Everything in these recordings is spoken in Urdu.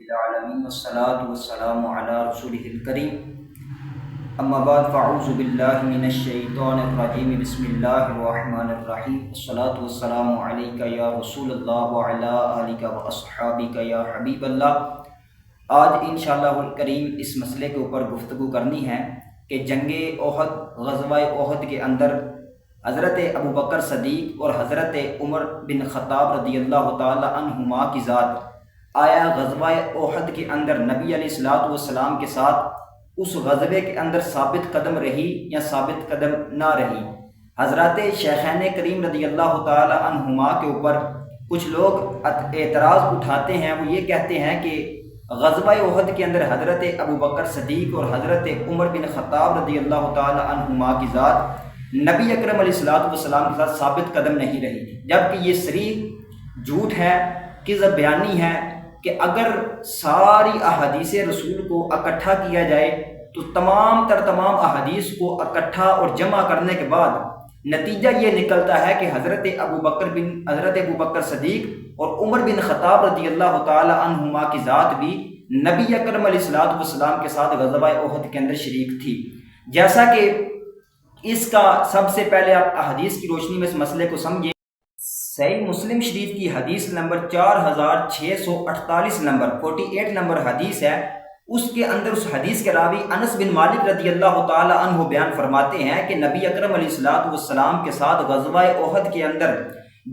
العالمین والصلاة والسلام علی رسولہ الکریم اما بعد فاعوذ باللہ من الشیطان الرجیم بسم اللہ الرحمن الرحیم والصلاة والسلام علیکہ یا رسول اللہ وعلی آلکہ واصحابکہ یا حبیب اللہ۔ آج انشاءاللہ الکریم اس مسئلے کے اوپر گفتگو کرنی ہے کہ جنگ احد، غزوہ احد کے اندر حضرت ابو بکر صدیق اور حضرت عمر بن خطاب رضی اللہ تعالی عنہما کی ذات آیا غزوہ احد کے اندر نبی علیہ الصلوۃ والسلام کے ساتھ اس غزوے کے اندر ثابت قدم رہی یا ثابت قدم نہ رہی؟ حضرات شیخین کریم رضی اللہ تعالی عنہما کے اوپر کچھ لوگ اعتراض اٹھاتے ہیں، وہ یہ کہتے ہیں کہ غزوہ احد کے اندر حضرت ابو بکر صدیق اور حضرت عمر بن خطاب رضی اللہ تعالی عنہما کی ذات نبی اکرم علیہ الصلوۃ والسلام کے ساتھ ثابت قدم نہیں رہی تھی، جبکہ یہ صریح جھوٹ ہے، کذب بیانی ہے کہ اگر ساری احادیث رسول کو اکٹھا کیا جائے تو تمام احادیث کو اکٹھا اور جمع کرنے کے بعد نتیجہ یہ نکلتا ہے کہ حضرت ابو بکر صدیق اور عمر بن خطاب رضی اللہ تعالی عنہما کی ذات بھی نبی اکرم علیہ الصلوۃ والسلام کے ساتھ غزوہ احد کے اندر شریک تھی۔ جیسا کہ اس کا سب سے پہلے آپ احادیث کی روشنی میں اس مسئلے کو سمجھیں۔ صحیح مسلم شریف کی حدیث نمبر 4648 نمبر حدیث ہے، اس کے اندر اس حدیث کے راوی انس بن مالک رضی اللہ تعالی عنہ بیان فرماتے ہیں کہ نبی اکرم علیہ الصلوۃ والسلام کے ساتھ غزوہ احد کے اندر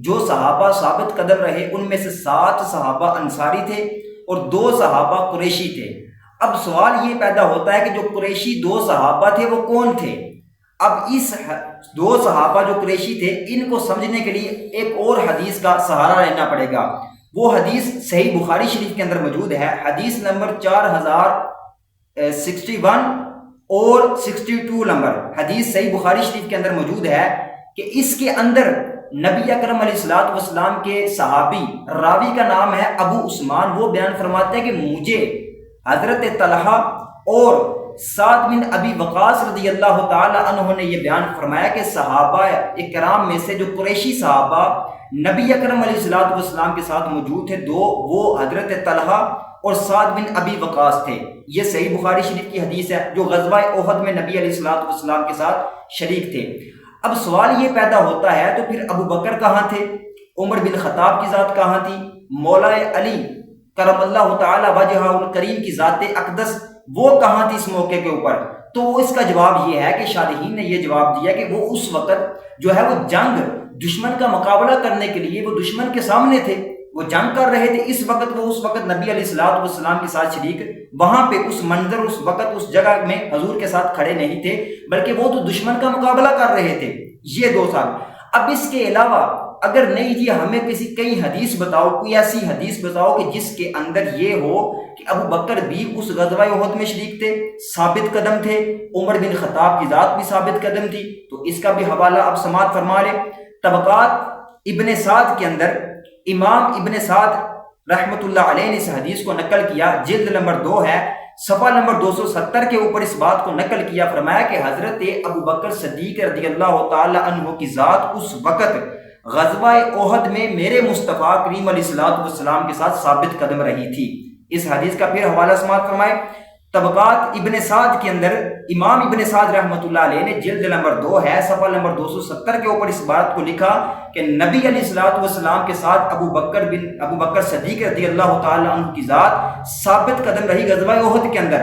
جو صحابہ ثابت قدم رہے ان میں سے 7 صحابہ انصاری تھے اور 2 صحابہ قریشی تھے۔ اب سوال یہ پیدا ہوتا ہے کہ جو قریشی 2 صحابہ تھے وہ کون تھے؟ اب اس 2 صحابہ جو قریشی تھے ان کو سمجھنے کے لیے ایک اور حدیث کا سہارا لینا پڑے گا۔ وہ حدیث صحیح بخاری شریف کے اندر موجود ہے، حدیث نمبر 4061 اور 62 نمبر حدیث صحیح بخاری شریف کے اندر موجود ہے کہ اس کے اندر نبی اکرم علیہ الصلوۃ والسلام کے صحابی، راوی کا نام ہے ابو عثمان، وہ بیان فرماتے ہیں کہ مجھے حضرت طلحہ اور سعد بن ابی وقاص رضی اللہ تعالی عنہ نے یہ بیان فرمایا کہ صحابہ اکرام میں سے جو قریشی صحابہ نبی اکرم علیہ الصلوۃ والسلام کے ساتھ موجود تھے 2، وہ حضرت طلحہ اور سعد بن ابی وقاص تھے۔ یہ صحیح بخاری شریف کی حدیث ہے جو غزوہ احد میں نبی علیہ الصلوۃ والسلام کے ساتھ شریک تھے۔ اب سوال یہ پیدا ہوتا ہے تو پھر ابو بکر کہاں تھے؟ عمر بن خطاب کی ذات کہاں تھی؟ مولا علی کرم اللہ تعالی وجہہ الکریم کی ذات اقدس وہ کہاں تھی اس موقع کے اوپر؟ تو اس کا جواب یہ ہے کہ شارحین نے یہ جواب دیا کہ وہ اس وقت جو ہے وہ جنگ دشمن کا مقابلہ کرنے کے لیے وہ دشمن کے سامنے تھے، وہ جنگ کر رہے تھے، اس وقت نبی علیہ الصلوۃ والسلام کے ساتھ شریک وہاں پہ اس منظر اس وقت اس جگہ میں حضور کے ساتھ کھڑے نہیں تھے، بلکہ وہ تو دشمن کا مقابلہ کر رہے تھے یہ 2 سال۔ اب اس کے علاوہ اگر نہیں جی ہمیں کئی حدیث بتاؤ، کوئی ایسی حدیث بتاؤ کہ جس کے اندر یہ ہو کہ ابو بکر بھی اس غزوہ احد میں شریک تھے، ثابت قدم تھے، عمر بن خطاب کی ذات بھی ثابت قدم تھی، تو اس کا بھی حوالہ اب سماعت فرما لیں۔ طبقات ابن سعد کے اندر امام ابن سعد رحمۃ اللہ علیہ نے اس حدیث کو نقل کیا، جلد نمبر 2 ہے، صفحہ نمبر 270 کے اوپر اس بات کو نقل کیا، فرمایا کہ حضرت ابو بکر صدیق رضی اللہ تعالی عنہ کی ذات اس وقت غزوہ احد میں میرے مصطفیٰ کریم علیہ الصلوۃ والسلام کے ساتھ ثابت قدم رہی تھی۔ اس حدیث کا پھر حوالہ سماعت فرمائے۔ طبقات ابن سعد کے اندر امام ابن سعد رحمۃ اللہ علیہ نے جلد نمبر 2 ہے، صفحہ نمبر 270 کے اوپر اس بات کو لکھا کہ نبی علیہ الصلوۃ والسلام کے ساتھ ابو بکر صدیق رضی اللہ تعالی عنہ کی ذات ثابت قدم رہی غزوہ احد کے اندر۔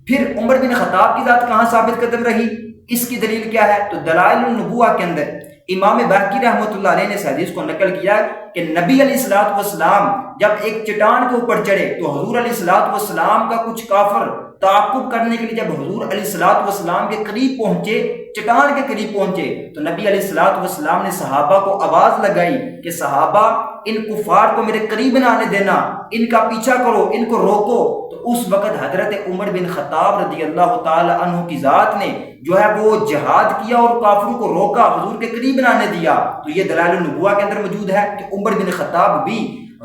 پھر عمر بن خطاب کی ذات کہاں ثابت قدم رہی؟ اس کی دلیل کیا ہے؟ تو دلائل النبوہ کے اندر امام باقی رحمۃ اللہ علیہ نے اس حدیث کو نقل کیا کہ نبی علیہ الصلوۃ والسلام جب ایک چٹان کے اوپر چڑھے تو حضور علیہ الصلوۃ والسلام کا کچھ کافر تعاقب کرنے کے لیے جب حضور علیہ الصلوۃ والسلام کے قریب پہنچے، چٹان کے قریب پہنچے، تو نبی علیہ الصلوۃ والسلام نے صحابہ کو آواز لگائی کہ صحابہ ان کفار کو میرے قریب نہ آنے دینا، ان کا پیچھا کرو، ان کو روکو۔ تو اس وقت حضرت عمر بن خطاب رضی اللہ تعالی عنہ کی ذات نے جو ہے وہ جہاد کیا اور کافروں کو روکا، حضور کے قریب نہ آنے دیا۔ تو یہ دلائل النبوہ کے اندر موجود ہے کہ عمر بن خطاب بھی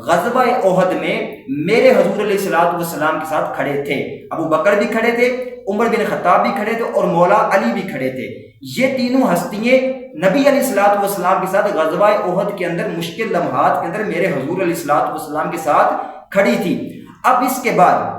غزوہ احد میں میرے حضور علیہ الصلوۃ والسلام کے ساتھ کھڑے تھے، ابو بکر بھی کھڑے تھے، عمر بن خطاب بھی کھڑے تھے اور مولا علی بھی کھڑے تھے۔ یہ تینوں ہستیاں نبی علیہ الصلوۃ والسلام کے ساتھ غزوہ احد کے اندر مشکل لمحات کے اندر میرے حضور علیہ الصلوۃ والسلام کے ساتھ کھڑی تھی۔ اب اس کے بعد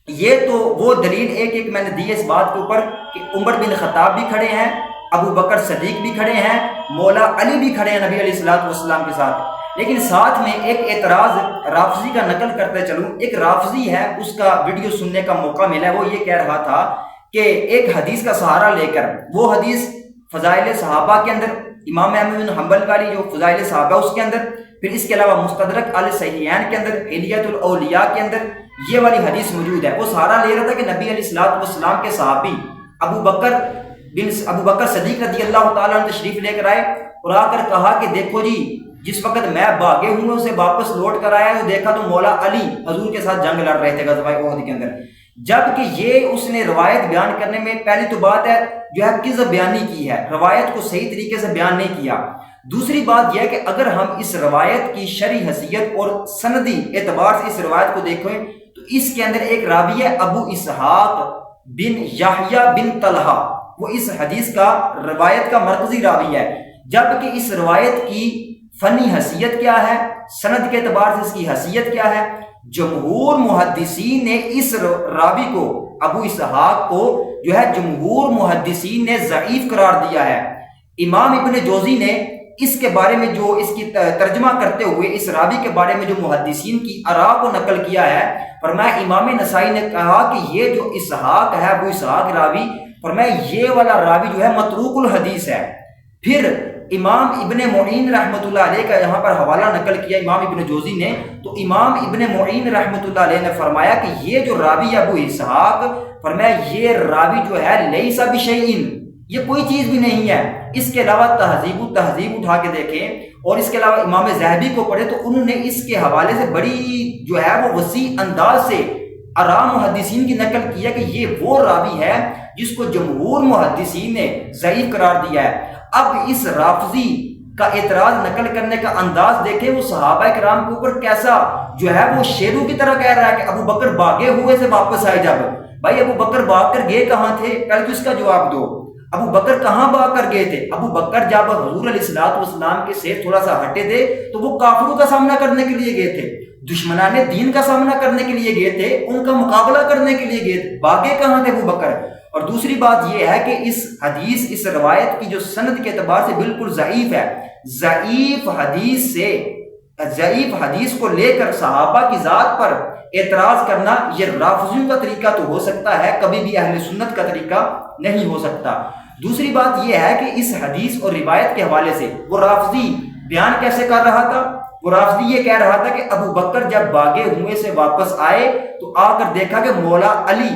یہ تو وہ دلیل ایک میں نے دی ہے اس بات کے اوپر کہ عمر بن خطاب بھی کھڑے ہیں، ابو بکر صدیق بھی کھڑے ہیں، مولا علی بھی کھڑے ہیں نبی علیہ الصلوۃ والسلام کے ساتھ۔ لیکن ساتھ میں ایک اعتراض رافضی کا نقل کرتے چلوں۔ ایک رافضی ہے، اس کا ویڈیو سننے کا موقع ملا ہے، وہ یہ کہہ رہا تھا کہ ایک حدیث کا سہارا لے کر، وہ حدیث فضائل صحابہ کے اندر، امام احمد بن حنبل والی جو فضائل صحابہ اس کے اندر، پھر اس کے علاوہ مستدرک الصحیحین کے اندر، ہلیۃ الاولیاء کے اندر یہ والی حدیث موجود ہے۔ وہ سہارا لے رہا تھا کہ نبی علیہ الصلوۃ والسلام کے صحابی ابو بکر صدیق رضی اللہ تعالیٰ عنہ تشریف لے کر آئے اور آ کر کہا کہ دیکھو جی، جس وقت میں بھاگے ہوئے اسے واپس لوٹ کر آیا تو دیکھا تو مولا علی حضور کے ساتھ جنگ لڑ رہے تھے غزوہ احد کے اندر۔ جبکہ یہ اس نے روایت بیان کرنے میں پہلی تو بات ہے جو ہے کذب بیانی کی ہے، روایت کو صحیح طریقے سے بیان نہیں کیا۔ دوسری بات یہ ہے کہ اگر ہم اس روایت کی شرعی حیثیت اور سندی اعتبار سے اس روایت کو دیکھیں تو اس کے اندر ایک راوی ہے ابو اسحاق بن یحییٰ بن طلحہ، وہ اس حدیث کا روایت کا مرکزی راوی ہے۔ جبکہ اس روایت کی فنی حیثیت کیا ہے، سند کے اعتبار سے اس کی حیثیت کیا ہے، جمہور محدثین نے اس راوی کو، ابو اسحاق کو جو ہے جمہور محدثین نے ضعیف قرار دیا ہے۔ امام ابن جوزی نے اس کے بارے میں جو اس کی ترجمہ کرتے ہوئے اس راوی کے بارے میں جو محدثین کی آراء کو نقل کیا ہے، فرمایا امام نسائی نے کہا کہ یہ جو اسحاق ہے، ابو اسحاق راوی، فرمایا یہ والا راوی جو ہے متروک الحدیث ہے۔ پھر امام ابن معین رحمۃ اللہ علیہ کا یہاں پر حوالہ نقل کیا امام ابن جوزی نے، تو امام ابن معین رحمۃ اللہ علیہ نے فرمایا کہ یہ جو راوی ابو اسحاق، فرمایا یہ راوی جو ہے لیس بشیء، یہ کوئی چیز بھی نہیں ہے۔ اس کے علاوہ تہذیب التہذیب اٹھا کے دیکھیں اور اس کے علاوہ امام ذہبی کو پڑھے تو انہوں نے اس کے حوالے سے بڑی جو ہے وہ وسیع انداز سے آراء محدثین کی نقل کیا کہ یہ وہ راوی ہے جس کو جمہور محدثین نے ضعیف قرار دیا ہے۔ اب اس رافضی کا اعتراض نقل کرنے کا انداز دیکھیں، وہ صحابہ کرام کے اوپر کیسا جو ہے وہ شیروں کی طرح کہہ رہا ہے کہ ابو بکر بھاگے ہوئے سے واپس آئے۔ جب بھائی ابو بکر بھاگ کر گئے کہاں تھے، پہلے تو اس کا جواب دو۔ ابو بکر کہاں بھاگ کر گئے تھے؟ ابو بکر جب حضور علیہ الصلوۃ والسلام کے سے تھوڑا سا ہٹے تھے تو وہ کافروں کا سامنا کرنے کے لیے گئے تھے، دشمنان دین کا سامنا کرنے کے لیے گئے تھے، ان کا مقابلہ کرنے کے لیے گئے تھے، بھاگے کہاں تھے ابو بکر؟ اور دوسری بات یہ ہے کہ اس حدیث، اس روایت کی جو سند کے اعتبار سے بالکل ضعیف ہے، ضعیف حدیث کو لے کر صحابہ کی ذات پر اعتراض کرنا یہ رافضیوں کا طریقہ تو ہو سکتا ہے، کبھی بھی اہل سنت کا طریقہ نہیں ہو سکتا۔ دوسری بات یہ ہے کہ اس حدیث اور روایت کے حوالے سے وہ رافضی بیان کیسے کر رہا تھا؟ وہ رافضی یہ کہہ رہا تھا کہ ابو بکر جب بھاگے ہوئے سے واپس آئے تو آ کر دیکھا کہ مولا علی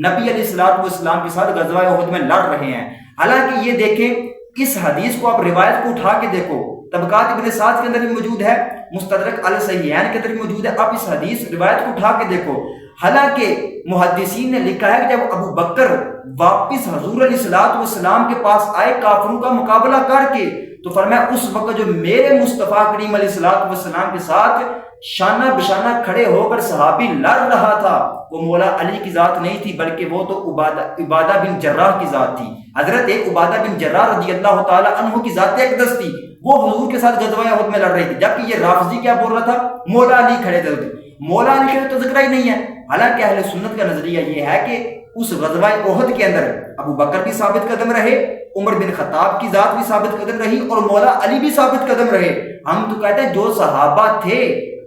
نبی علیہ الصلوۃ والسلام کے ساتھ غزوہ احد میں لڑ رہے ہیں۔ حالانکہ یہ دیکھیں اس حدیث کو، آپ روایت کو اٹھا کے دیکھو، طبقات ابن سعد کے اندر بھی موجود ہے، مستدرک الصحیحین کے اندر بھی موجود ہے۔ آپ اس حدیث روایت کو اٹھا کے دیکھو، حالانکہ محدثین نے لکھا ہے کہ جب ابو بکر واپس حضور علیہ الصلوۃ والسلام کے پاس آئے کافروں کا مقابلہ کر کے، تو فرمایا اس وقت جو میرے مصطفیٰ کریم علیہ الصلوۃ والسلام کے ساتھ شانہ بشانہ کھڑے ہو کر صحابی لڑ رہا تھا، وہ مولا علی کی ذات نہیں تھی بلکہ وہ تو عبادہ بن جراح کی ذات تھی۔ حضرت عبادہ بن جراح رضی اللہ تعالی عنہ کی ذات اقدس تھی، وہ حضور کے ساتھ غزوہ احد میں لڑ رہی تھی۔ جبکہ یہ رافضی کیا بول رہا تھا؟ مولا علی کھڑے تھے، مولا علی کھڑے تو ذکر ہی نہیں ہے۔ حالانکہ اہل سنت کا نظریہ یہ ہے کہ اس غزوہ احد کے اندر ابو بکر بھی ثابت قدم رہے، عمر بن خطاب کی ذات بھی ثابت قدم رہی اور مولا علی بھی ثابت قدم رہے۔ ہم تو کہتے ہیں جو صحابہ تھے،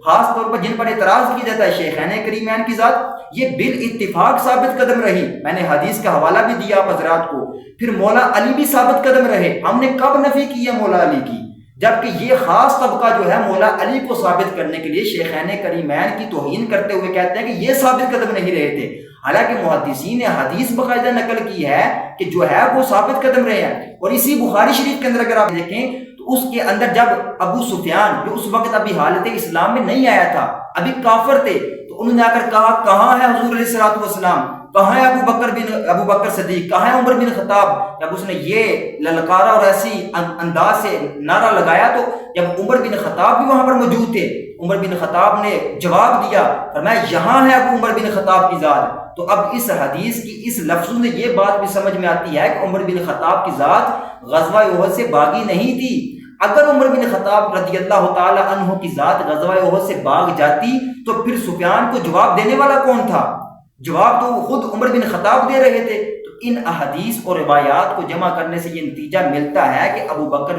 خاص طور پر جن پر اعتراض کیا جاتا ہے، شیخین کریمین کی ذات یہ بالاتفاق ثابت قدم رہی۔ میں نے حدیث کا حوالہ بھی دیا آپ حضرات کو۔ پھر مولا علی بھی ثابت قدم رہے۔ ہم نے کب نفی کی ہے مولا علی کی؟ جبکہ یہ خاص طبقہ جو ہے مولا علی کو ثابت کرنے کے لیے شیخین کریمین کی توہین کرتے ہوئے کہتے ہیں کہ یہ ثابت قدم نہیں رہے تھے، حالانکہ محدثین نے حدیث باقاعدہ نقل کی ہے کہ جو ہے وہ ثابت قدم رہے ہیں۔ اور اسی بخاری شریف کے اندر اگر آپ دیکھیں تو اس کے اندر جب ابو سفیان جو اس وقت ابھی حالت اسلام میں نہیں آیا تھا، ابھی کافر تھے، تو انہوں نے آ کر کہا کہاں ہے حضور علیہ الصلوۃ والسلام، کہاں ہے ابو بکر صدیق، کہاں ہے عمر بن خطاب؟ جب اس نے یہ للکارا اور ایسی انداز سے نعرہ لگایا تو جب عمر بن خطاب بھی وہاں پر موجود تھے، عمر بن خطاب نے جواب دیا، فرمایا یہاں ہے ابو عمر بن خطاب کی ذات۔ تو اب اس حدیث کی اس لفظوں سے یہ بات بھی سمجھ میں آتی ہے کہ عمر بن خطاب کی ذات غزوہ احد سے باغی نہیں تھی، اگر عمر بن خطاب رضی اللہ تعالی عنہ کی ذات غزوہ احد سے بھاگ جاتی تو پھر سفیان کو جواب دینے والا کون تھا؟ جواب تو خود عمر بن خطاب دے رہے تھے۔ تو ان احادیث اور روایات کو جمع کرنے سے یہ نتیجہ ملتا ہے کہ ابو بکر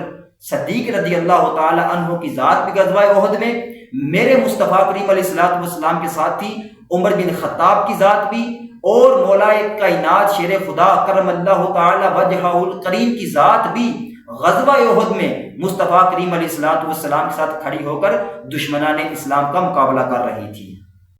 صدیق رضی اللہ تعالی عنہ کی ذات بھی غزوہ احد میں میرے مصطفیٰ کریم علیہ الصلوۃ والسلام کے ساتھ تھی، عمر بن خطاب کی ذات بھی، اور مولا کائنات شیر خدا کرم اللہ تعالی وجہہ الکریم کی ذات بھی غزوہ احد میں مصطفیٰ کریم علیہ الصلوۃ والسلام کے ساتھ کھڑی ہو کر دشمنان اسلام کا مقابلہ کر رہی تھی۔